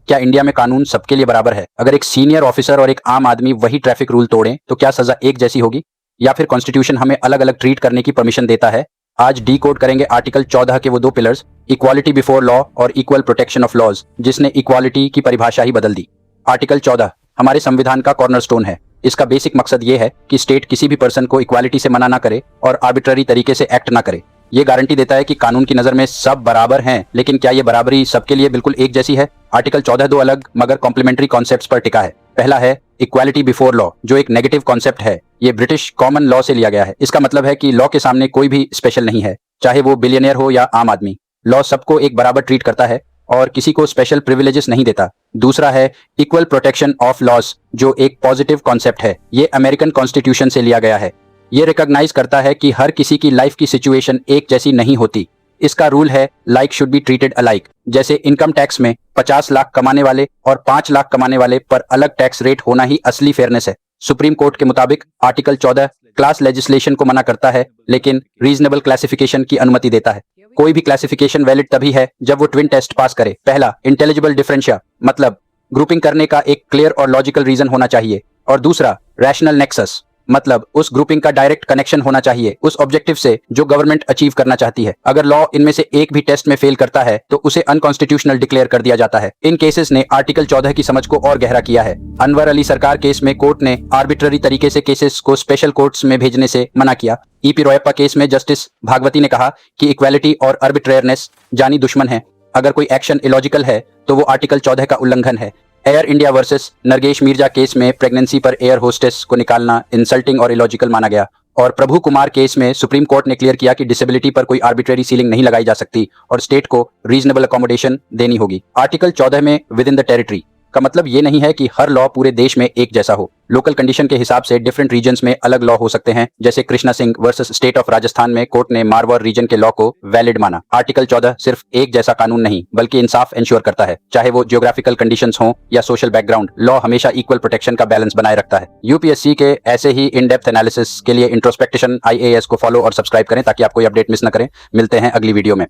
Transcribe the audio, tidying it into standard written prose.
क्या इंडिया में कानून सबके लिए बराबर है? अगर एक सीनियर ऑफिसर और एक आम आदमी वही ट्रैफिक रूल तोड़ें तो क्या सजा एक जैसी होगी, या फिर कॉन्स्टिट्यूशन हमें अलग अलग ट्रीट करने की परमिशन देता है? आज डी कोड करेंगे आर्टिकल 14 के वो दो पिलर्स, इक्वालिटी बिफोर लॉ और इक्वल प्रोटेक्शन ऑफ लॉज, जिसने इक्वालिटी की परिभाषा ही बदल दी। आर्टिकल 14 हमारे संविधान का कॉर्नरस्टोन है। इसका बेसिक मकसद ये है कि स्टेट किसी भी पर्सन को इक्वालिटी से मना ना करे और आर्बिट्ररी तरीके से एक्ट ना करे। ये गारंटी देता है कि कानून की नजर में सब बराबर हैं, लेकिन क्या ये बराबरी सबके लिए बिल्कुल एक जैसी है? आर्टिकल 14 दो अलग मगर कॉम्प्लीमेंट्री कॉन्सेप्ट्स पर टिका है। पहला है इक्वालिटी बिफोर लॉ, जो एक नेगेटिव कॉन्सेप्ट है। ये ब्रिटिश कॉमन लॉ से लिया गया है। इसका मतलब है कि लॉ के सामने कोई भी स्पेशल नहीं है, चाहे वो बिलियनियर हो या आम आदमी। लॉ सबको एक बराबर ट्रीट करता है और किसी को स्पेशल प्रिविलेजेस नहीं देता। दूसरा है इक्वल प्रोटेक्शन ऑफ लॉज, जो एक पॉजिटिव कॉन्सेप्ट है। ये अमेरिकन कॉन्स्टिट्यूशन से लिया गया है। ये रिकॉग्नाइज करता है कि हर किसी की लाइफ की सिचुएशन एक जैसी नहीं होती। इसका रूल है like should be treated alike. जैसे इनकम टैक्स में 50 लाख कमाने वाले और 5 लाख कमाने वाले पर अलग टैक्स रेट होना ही असली फेयरनेस है। सुप्रीम कोर्ट के मुताबिक आर्टिकल 14 क्लास लेजिस्लेशन को मना करता है, लेकिन रीजनेबल क्लासिफिकेशन की अनुमति देता है। कोई भी क्लासिफिकेशन वैलिड तभी है जब वो ट्विन टेस्ट पास करे। पहला, इंटेलिजिबल डिफरेंशिया, मतलब ग्रुपिंग करने का एक क्लियर और लॉजिकल रीजन होना चाहिए। और दूसरा, रैशनल नेक्सस, मतलब उस ग्रुपिंग का डायरेक्ट कनेक्शन होना चाहिए उस ऑब्जेक्टिव से जो गवर्नमेंट अचीव करना चाहती है। अगर लॉ इनमें से एक भी टेस्ट में फेल करता है तो उसे अनकॉन्स्टिट्यूशनल डिक्लेयर कर दिया जाता है। इन केसेस ने आर्टिकल 14 की समझ को और गहरा किया है। अनवर अली सरकार केस में कोर्ट ने आर्बिट्ररी तरीके से केसेस को स्पेशल कोर्ट्स में भेजने से मना किया। ईपी रोयप्पा केस में जस्टिस भागवती ने कहा कि इक्वालिटी और आर्बिट्रेयरनेस जानी दुश्मन है। अगर कोई एक्शन इलॉजिकल है तो वो आर्टिकल 14 का उल्लंघन है। एयर इंडिया वर्सेस नरगेश मीर्जा केस में प्रेगनेंसी पर एयर होस्टेस को निकालना इंसल्टिंग और इलॉजिकल माना गया। और प्रभु कुमार केस में सुप्रीम कोर्ट ने क्लियर किया कि डिसेबिलिटी पर कोई आर्बिट्रेरी सीलिंग नहीं लगाई जा सकती और स्टेट को रीजनेबल अकोमोडेशन देनी होगी। आर्टिकल 14 में विद इन द टेरिटरी का मतलब ये नहीं है कि हर लॉ पूरे देश में एक जैसा हो। लोकल कंडीशन के हिसाब से डिफरेंट रीजन्स में अलग लॉ हो सकते हैं। जैसे Krishna Singh versus state of Rajasthan में कोर्ट ने मारवाड़ रीजन के लॉ को वैलिड माना। आर्टिकल 14 सिर्फ एक जैसा कानून नहीं बल्कि इंसाफ इंश्योर करता है, चाहे वो जियोग्राफिकल कंडीशंस हो या सोशल बैकग्राउंड। लॉ हमेशा इक्वल प्रोटेक्शन का बैलेंस बनाए रखता है। यूपीएससी के ऐसे ही इन डेप्थ एनालिसिस के लिए इंट्रोस्पेक्टेशन IAS को फॉलो और सब्सक्राइब करें ताकि आप कोई अपडेट मिस न करें। मिलते हैं अगली वीडियो में।